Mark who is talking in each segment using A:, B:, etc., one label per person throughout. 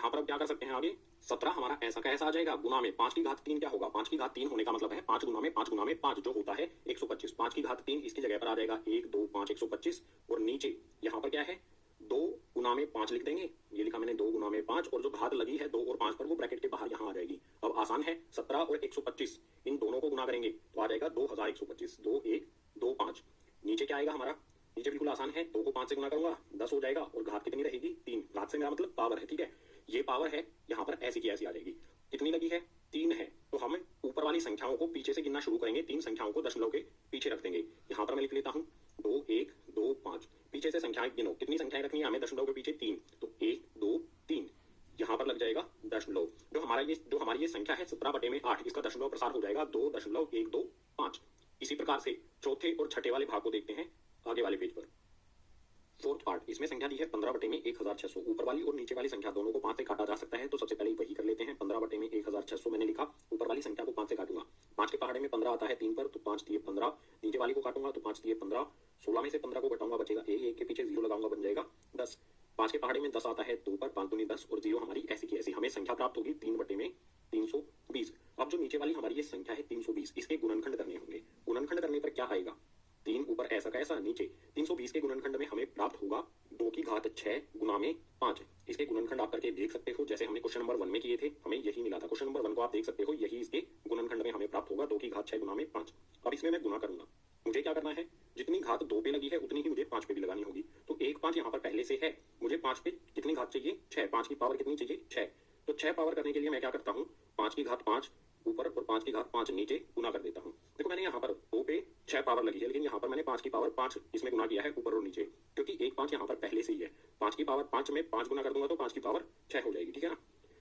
A: यहाँ पर अब क्या कर सकते हैं आगे, 17 हमारा ऐसा का ऐसा आ जाएगा, गुना में 5 की घात 3 क्या होगा, 5 की घात 3 होने का मतलब है 5 गुना में 5 गुना में 5 जो होता है 125, 5 की घात 3 इसकी जगह पर आ जाएगा 1 2 5 125, और नीचे यहाँ पर क्या है 2 गुना में 5 लिख देंगे, ये लिखा मैंने 2 गुना में 5, और जो घात लगी है 2 और 5 पर वो ब्रैकेट के बाहर यहाँ आ जाएगी। अब आसान है, 17 और 125 इन दोनों को गुना करेंगे तो आ जाएगा 2125, 2 1 2 5। नीचे क्या आएगा हमारा, नीचे बिल्कुल आसान है, 2 को 5 से गुना करूंगा 10 हो जाएगा, और घात कितनी रहेगी 3, घात से मेरा मतलब पावर है, ठीक है, ये पावर है, यहाँ पर ऐसी की ऐसी आ जाएगी। कितनी लगी है 3 है, तो हम ऊपर वाली संख्याओं को पीछे से गिनना शुरू करेंगे, 3 संख्याओं को दशमलव के पीछे रख देंगे। यहाँ पर मैं लिख लेता हूँ 2 1 2 5, पीछे से संख्याएं गिनो, कितनी संख्याएं रखनी है हमें दशमलव के पीछे 3, तो 1 2 3, यहाँ पर लग जाएगा दशमलव। जो हमारी ये संख्या है 17/8, इसका दशमलव प्रसार हो जाएगा 2.125। इसी प्रकार से चौथे और छठे वाले भाग को देखते हैं आगे वाले पेज पर। फोर्थ पार्ट, इसमें संख्या दी है 15/1600, ऊपर वाली और नीचे वाली संख्या दोनों को 5 से काटा जा सकता है, तो सबसे पहले वही कर लेते हैं। 15/1600 मैंने लिखा, ऊपर वाली संख्या को 5 से काटूंगा, 5 के पहाड़े में 15 आता है 3 पर, तो 5 दिए 15, नीचे वाली को काटूंगा तो 5 दिए 15, 16 में से 15 को घटाऊंगा बचेगा 1, 1 के पीछे 0 लगाऊंगा बन जाएगा 10, 5 के पहाड़े में 10 आता है 2 पर, 5 दूनी 10, और 0 हमारी ऐसी की ऐसी, हमें संख्या प्राप्त होगी 3/320। अब जो नीचे वाली हमारी ये संख्या है 320, इसके गुणनखंड करने होंगे। गुणनखंड करने पर क्या आएगा, 3 ऊपर ऐसा का ऐसा, नीचे 320 के गुणनखंड में हमें प्राप्त होगा 2 की घात 6 गुना में 5। इसके गुणनखंड आप करके देख सकते हो, जैसे हमने क्वेश्चन नंबर 1 में किए थे, हमें यही मिला था। क्वेश्चन नंबर 1 को आप देख सकते हो, यही इसके गुणनखंड में हमें प्राप्त होगा 2 की घात 6 गुना में 5। अब इसमें मैं गुना करूंगा, मुझे क्या करना है, जितनी घात 2 पे लगी है उतनी ही मुझे 5 पे भी लगानी होगी, तो 1 5 यहाँ पर पहले से है, मुझे 5 पे कितनी घात चाहिए 6, 5 की पावर कितनी चाहिए 6, तो 6 पावर करने के लिए मैं क्या करता हूँ, 5 की घात 5 ऊपर और 5 की घात 5 नीचे गुना कर देता हूँ। देखो मैंने यहाँ पर 2 पे 6 पावर लगी है, लेकिन यहाँ पर मैंने 5 की पावर 5 इसमें गुना किया है ऊपर और नीचे, क्योंकि 1 5 यहाँ पर पहले से ही है। 5 की पावर 5 में 5 गुना कर दूंगा तो 5 की पावर 6 हो जाएगी, ठीक है ना।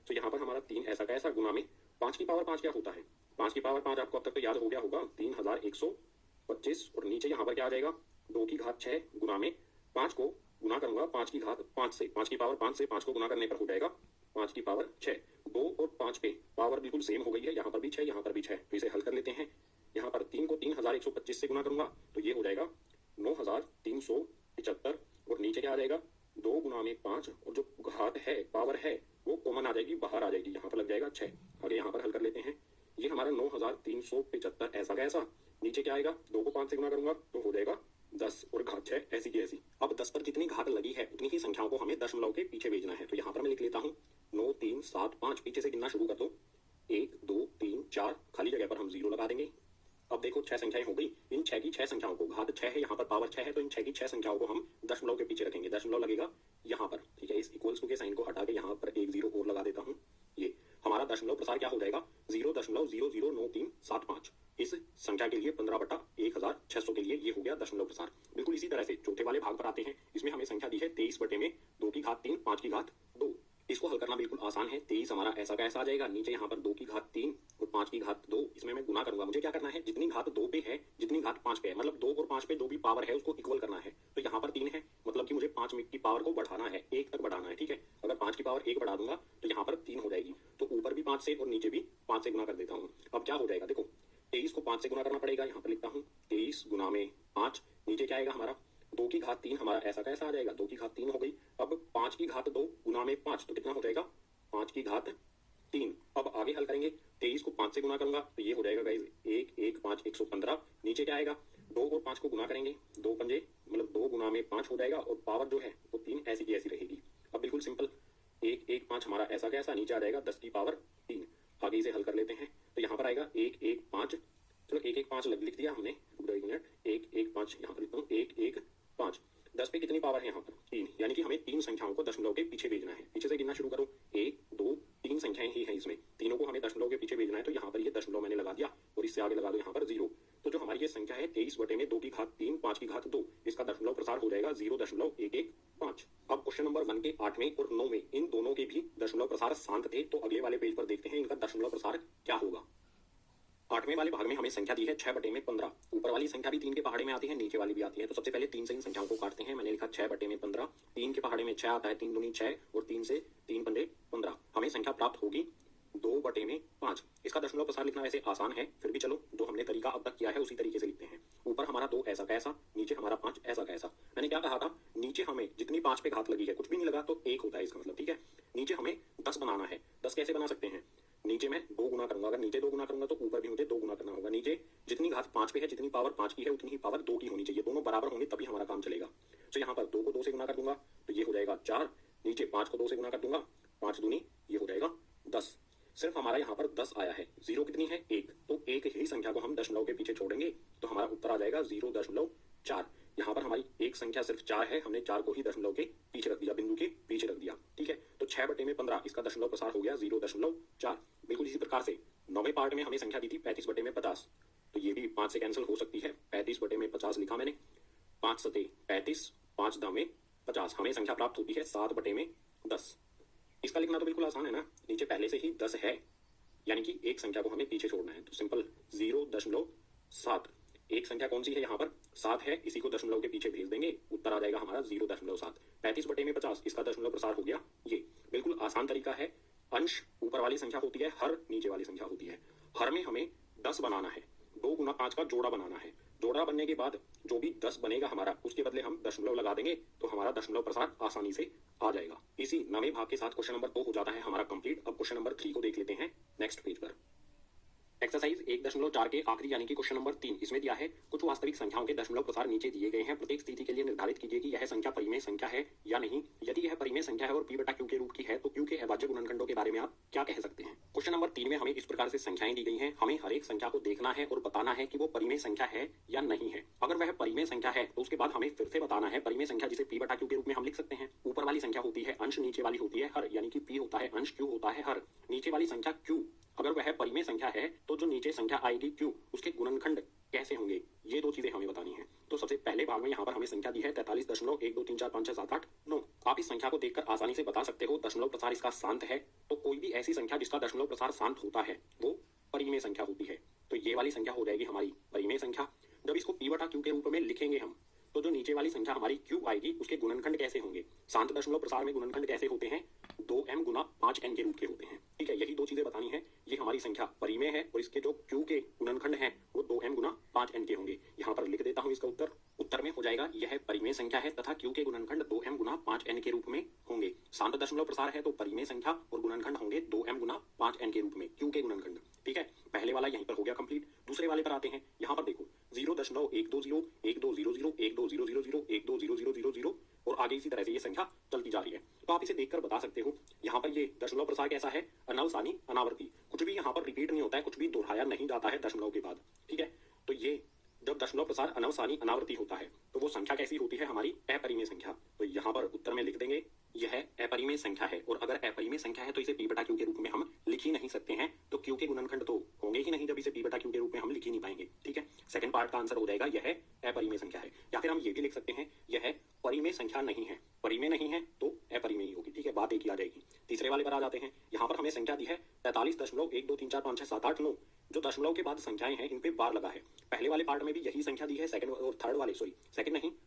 A: तो यहाँ पर हमारा 3 ऐसा का ऐसा गुना में 5 की पावर 5 क्या होता है, 5 की पावर 5 आपको अब तक तो याद हो गया होगा 3125, और नीचे यहाँ पर क्या आ जाएगा 2 की घात 6 गुना में 5 को गुना करूंगा 5 की घात 5 से, 5 की पावर 5 से 5 को गुना करने पर हो जाएगा 5 की पावर 6। 2 और 5 पे पावर बिल्कुल सेम हो गई है, यहाँ पर भी 6 यहाँ पर भी 6, तो इसे हल कर लेते हैं। यहाँ पर 3 को 3125 से गुना करूंगा तो ये हो जाएगा 9375, और नीचे क्या आ जाएगा 2 गुना में 5, और जो घात है पावर है वो कॉमन आ जाएगी, बाहर आ जाएगी, यहाँ पर लग जाएगा 6। आगे यहाँ पर हल कर लेते हैं, ये हमारा 9375 ऐसा कैसा, नीचे क्या आएगा 2 को 5 से गुना करूंगा तो हो जाएगा 10 और घात 6 ऐसी की ऐसी। अब 10 पर जितनी घात लगी है उतनी ही संख्याओं को हमें दशमलव के पीछे भेजना है, तो यहाँ पर मैं लिख लेता हूँ 9 3 7 5, पीछे से गिनना शुरू कर दो, 1 2 3 4, खाली जगह पर हम 0 लगा देंगे। अब देखो 6 संख्याएं हो गई, इन 6 की 6 संख्याओं को, घात 6 है यहाँ पर पावर 6 है, तो इन 6 की 6 संख्याओं को हम दशमलव के पीछे रखेंगे, दशमलव लगेगा यहाँ पर, ठीक है। इस इक्वल्स टू के साइन को हटा के यहाँ पर एक 0 और लगा देता हूँ, ये हमारा दशमलव प्रसार क्या हो जाएगा 0.009375। इस संख्या के लिए 15/1600 के लिए ये हो गया दशमलव प्रसार। बिल्कुल इसी तरह से चौथे वाले भाग पर आते हैं, इसमें हमें संख्या दी है 23/2 की घात 3 5 की घात 2। इसको हल करना बिल्कुल आसान है, 23 हमारा ऐसा का ऐसा आ जाएगा, नीचे यहाँ पर 2 की घात 3 और 5 की घात 2, इसमें मैं गुना करूंगा। मुझे क्या करना है, जितनी घात 2 पे है जितनी घात 5 पे है, मतलब 2 और 5 पे जो भी पावर है उसको इक्वल करना है। तो यहाँ पर 3 है, मतलब कि मुझे 5 की पावर को बढ़ाना है, 1 तक बढ़ाना है, ठीक है। अगर 5 की पावर 1 बढ़ा दूंगा तो यहाँ पर 3 हो जाएगी, तो ऊपर भी 5 से और नीचे भी 5 से गुना कर देता हूँ। अब क्या हो जाएगा, देखो 23 को 5 से गुना करना पड़ेगा, यहाँ पर लिखता हूँ 23 गुना में 5, नीचे क्या आएगा हमारा 2 की घात 3, हमारा ऐसा का ऐसा आ जाएगा, 2 की घात 3 हो गई। अब 5 की घात 2 गुना में 5, तो कितना हो जाएगा 5 की घात 3। अब आगे हल करेंगे, 23 को 5 से गुना करूंगा तो ये हो जाएगा गाइस 1 1 5 115, नीचे क्या आएगा 2 और 5 को गुना करेंगे, 2 पंजे मतलब 2 गुना में 5 हो जाएगा, और पावर जो है वो 3 ऐसी की ऐसी रहेगी। अब बिल्कुल सिंपल 1 1 5 हमारा ऐसा का ऐसा, नीचे आ जाएगा 10 की पावर 3। आगे इसे हल कर लेते हैं, तो यहाँ पर आएगा 1 1 5, चलो 1 1 5 लिख दिया हमने, 1 मिनट 1 1 5 यहाँ पर लिखता हूँ 1 1 5। 10 पे कितनी पावर है यहाँ पर 3, यानी कि हमें 3 संख्याओं को दशमलव के पीछे भेजना है। पीछे से गिनना शुरू करो, 1 2 3 संख्याएं ही हैं, इसमें तीनों को हमें दशमलव के पीछे भेजना है, तो यहाँ पर ये दशमलव मैंने लगा दिया, और इससे आगे लगा दो यहाँ पर 0। तो जो हमारी ये संख्या है 23/2 की घात 3 5 की घात 2, इसका दशमलव प्रसार हो जाएगा 0.115। अब क्वेश्चन नंबर 1 के 8वें और 9वें इन दोनों के भी दशमलव प्रसार शांत थे, तो अगले वाले पेज पर देखते हैं इनका दशमलव प्रसार क्या होगा। 8वें वाले भाग में हमें संख्या दी है 6/15, ऊपर वाली संख्या भी 3 के पहाड़े में आती है, नीचे वाली भी आती है, तो सबसे पहले 3 से इन संख्याओं को काटते हैं। मैंने लिखा 6/15, 3 के पहाड़े में 6 आता है, 3 दूनी 6, और 3 से 3 पंजे 15, हमें संख्या प्राप्त होगी 2/5। इसका दशमलव प्रसार लिखना वैसे आसान है, फिर भी चलो जो हमने तरीका अब तक किया है उसी तरीके से लिखते हैं। ऊपर हमारा 2 ऐसा कैसा, नीचे हमारा 5 ऐसा कैसा। मैंने क्या कहा था, नीचे हमें जितनी 5 पे घात लगी है, कुछ भी नहीं लगा तो 1 होता है इसका मतलब, ठीक है। नीचे हमें 10 बनाना है। 10 कैसे बना सकते हैं? नीचे मैं 2 गुना करूंगा, अगर नीचे 2 गुना करूंगा तो ऊपर भी मुझे 2 गुना करना होगा। नीचे जितनी घात 5 पे है, जितनी पावर 5 की है, उतनी ही पावर 2 की होनी चाहिए। दोनों बराबर होंगे तभी हमारा काम चलेगा। तो यहाँ पर 2 को 2 से गुना कर दूंगा तो ये हो जाएगा 4, नीचे 5 को 2 से गुना कर दूंगा, 5 दूनी ये हो जाएगा 10। सिर्फ हमारा यहाँ पर 10 आया है। जीरो कितनी है? 1। तो एक ही संख्या को हम दशमलव के पीछे छोड़ेंगे तो हमारा उत्तर आ जाएगा 0.4। यहाँ पर हमारी एक संख्या सिर्फ 4 है, हमने 4 को ही दशमलव के पीछे रख दिया, बिंदु के पीछे रख दिया। ठीक है, तो 6/15 इसका दशमलव प्रसार हो गया 0.4। बिल्कुल इसी प्रकार से 9वें पार्ट में हमें संख्या दी थी 35/50, तो ये भी 5 से कैंसिल हो सकती है। 35/50 लिखा मैंने, 5 सते 35, 5 दामे 50, हमें संख्या प्राप्त होती है 7/10। इसका लिखना तो बिल्कुल आसान है ना, नीचे पहले से ही 10 है, यानी कि एक संख्या को हमें पीछे छोड़ना है, तो सिंपल 0.7। एक संख्या कौन सी है? यहाँ पर 7 है, इसी को दशमलव के पीछे भेज देंगे, उत्तर आ जाएगा हमारा 0.7। 35/50 इसका दशमलव प्रसार हो गया ये। बिल्कुल आसान तरीका है। अंश ऊपर वाली संख्या होती है, हर नीचे वाली संख्या होती है। हर में हमें 10 बनाना है, 2 गुना 5 का जोड़ा बनाना है। जोड़ा बनने के बाद जो भी 10 बनेगा हमारा, उसके बदले हम दशमलव लगा देंगे तो हमारा दशमलव प्रसार आसानी से आ जाएगा। इसी 9वें भाग के साथ क्वेश्चन नंबर 2 हो जाता है हमारा कंप्लीट। अब क्वेश्चन नंबर 3 को देख लेते हैं नेक्स्ट पेज पर। एक्सरसाइज 1.4 के आखिरी यानी कि क्वेश्चन नंबर 3 इसमें दिया है कुछ वास्तविक संख्याओं के दशमलव प्रसार नीचे दिए गए हैं। प्रत्येक स्थिति के लिए निर्धारित कीजिए कि यह संख्या परिमेय संख्या है या नहीं। यदि यह परिमेय संख्या है और p/q के रूप की है तो q के अभाज्य गुणनखंडों के बारे में आप क्या कह सकते हैं? क्वेश्चन नंबर 3 में हमें इस प्रकार से संख्याएं दी गई हैं। हमें हर एक संख्या को देखना है और बताना है कि वो परिमेय संख्या है या नहीं है। अगर वह परिमेय संख्या है तो उसके बाद हमें फिर से बताना है परिमेय संख्या जिसे p/q के रूप में हम लिख सकते हैं। ऊपर वाली संख्या होती है अंश, नीचे वाली होती है हर, यानी कि p होता है अंश, q होता है हर। नीचे वाली संख्या q अगर वह परिमेय संख्या है तो जो नीचे संख्या आएगी q, उसके गुणनखंड कैसे होंगे, ये 2 चीजें हमें बतानी है। तो सबसे पहले भाग में यहाँ पर हमें संख्या दी है 43.123456789। आप इस संख्या को देखकर आसानी से बता सकते हो दशमलव प्रसार इसका शांत है। तो कोई भी ऐसी संख्या जिसका दशमलव प्रसार शांत होता है वो परिमेय संख्या होती है। तो ये वाली संख्या हो जाएगी हमारी परिमेय संख्या। जब इसको p/q के रूप में लिखेंगे हम, तो जो नीचे वाली संख्या हमारी q आएगी उसके गुणनखंड कैसे होंगे? शांत दशमलव प्रसार में गुणनखंड कैसे होते हैं? 2m गुना 5n के रूप के होते हैं। ठीक है, यही 2 चीजें बतानी है। ये हमारी संख्या परिमेय है और इसके जो q के गुणनखंड हैं वो 2m गुना 5n के होंगे। यहाँ पर लिख देता हूँ इसका उत्तर। उत्तर में हो जाएगा यह परिमेय संख्या है तथा q के गुणनखंड 2m गुना 5n के रूप में होंगे। शांत दशमलव प्रसार है तो परिमेय संख्या और गुणनखंड होंगे 2m गुना 5n के रूप में, q के गुणनखंड। ठीक है, पहले वाला यहीं पर हो गया कंप्लीट। दूसरे वाले पर आते हैं। यहाँ पर देखो 0.120 1200 120000 120000 और आगे इसी तरह से ये संख्या चलती जा रही है। तो आप इसे देखकर बता सकते हो यहाँ पर ये दशमलव प्रसार कैसा है? अनवसानी अनावर्ती। कुछ भी यहाँ पर रिपीट नहीं होता है, कुछ भी दोहराया नहीं जाता है दशमलव के बाद। ठीक है, तो ये जब दशमलव प्रसार अनवसानी अनावर्ती होता है तो वो संख्या कैसी होती है? हमारी अपरिमेय संख्या। तो यहाँ पर उत्तर में लिख देंगे यह अपरिमेय संख्या है। और अगर अपरिमेय संख्या है तो इसे p/q के रूप में हम लिख ही नहीं सकते हैं। तो q के गुणनखंड तो होंगे ही नहीं जब इसे p/q के रूप में हम लिख ही नहीं पाएंगे। ठीक है, सेकंड पार्ट का आंसर हो जाएगा यह अपरिमेय संख्या है। या फिर हम ये भी लिख सकते हैं यह परिमेय संख्या नहीं है। परिमेय नहीं है तो अपरिमेय ही होगी। ठीक है, बात एक ही आ जाएगी। तीसरे वाले पर आ जाते हैं। यहाँ पर हमें संख्या दी है 43.123456789। जो दशमलव के बाद संख्याएं हैं इन पे बार लगा है। पहले वाले पार्ट में भी यही संख्या दी है,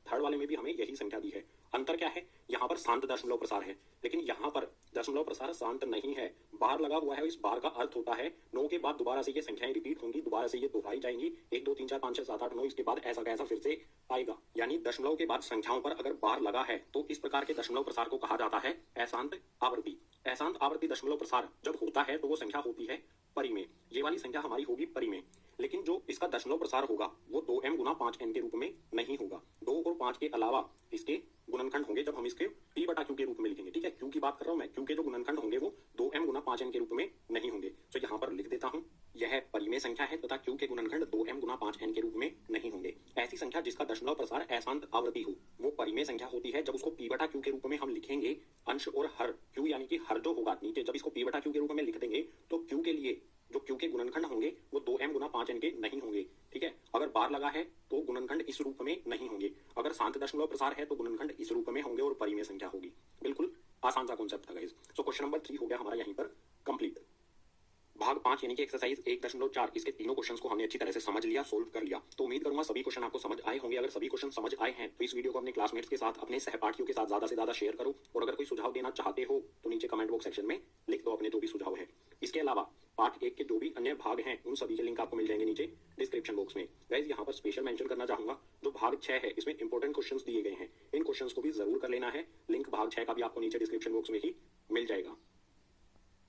A: थर्ड वाले में भी हमें यही संख्या दी है। अंतर क्या है? यहाँ पर शांत दशमलव प्रसार है, लेकिन यहाँ पर दशमलव प्रसार शांत नहीं है, बार लगा हुआ है। इस बार का अर्थ होता है 9 के बाद दोबारा से ये संख्याएं रिपीट होंगी, दोबारा से ये दोहराई जाएंगी। 1 2 3 4 5 6 7 8 9 इसके बाद ऐसा का ऐसा फिर से आएगा। यानी दशमलव के बाद संख्याओं पर अगर बार लगा है तो इस प्रकार के दशमलव प्रसार को कहा जाता है अशांत आवर्ती। अशांत आवर्ती दशमलव प्रसार जब होता है तो वो संख्या होती है परिमेय। ये वाली संख्या हमारी होगी परिमेय, लेकिन जो इसका दशमलव प्रसार होगा वो 2m गुना 5n के रूप में नहीं होगा। 2 और 5 के अलावा इसके गुणनखंड होंगे जब हम इसके p/q के रूप में लिखेंगे। ठीक है, q की बात कर रहा हूं मैं। q के जो गुणनखंड होंगे वो 2m गुना 5n के रूप में नहीं होंगे। तो यहाँ पर लिख देता हूँ यह परिमेय संख्या है तथा q के गुणनखंड 2m गुना 5n के रूप में नहीं होंगे। ऐसी संख्या जिसका दशमलव प्रसार अशांत आवर्ती हो वो परिमेय संख्या होती है। जब उसको p/q के रूप में हम लिखेंगे अंश और हर, q यानी कि हर जो होगा नीचे, जब इसको p/q के रूप में लिख देंगे तो q के लिए जो q के गुणनखंड होंगे वो 2m गुना 5n के नहीं होंगे। ठीक है, अगर बार लगा है तो गुणनखंड इस रूप में नहीं होंगे। अगर शांत दशमलव प्रसार है तो गुणनखंड इस रूप में होंगे और परिमेय संख्या होगी। बिल्कुल आसान सा कॉन्सेप्ट था गाइस। सो क्वेश्चन नंबर 3 हो गया हमारा यहीं पर कंप्लीट। भाग 5 यानी कि एक्सरसाइज 1.4 इसके तीनों क्वेश्चंस को हमने अच्छी तरह से समझ लिया, सोल्व कर लिया। तो उम्मीद करूंगा सभी क्वेश्चन आपको समझ आए होंगे। अगर सभी क्वेश्चन समझ आए हैं तो इस वीडियो को अपने क्लासमेट्स के साथ, अपने सहपाठियों के साथ ज्यादा से ज्यादा शेयर करो। और अगर कोई सुझाव देना चाहते हो तो नीचे कमेंट बॉक्स सेक्शन में लिख दो अपने जो भी सुझाव है। इसके अलावा पार्ट 1 के जो भी अन्य भाग हैं उन सभी के लिंक आपको मिल जाएंगे नीचे डिस्क्रिप्शन बॉक्स में। गाइस यहाँ पर स्पेशल मेंशन करना चाहूंगा, जो भाग 6 है इसमें इंपॉर्टेंट क्वेश्चंस दिए गए हैं, इन क्वेश्चंस को भी जरूर कर लेना है। लिंक भाग 6 का भी आपको नीचे डिस्क्रिप्शन बॉक्स में ही मिल जाएगा।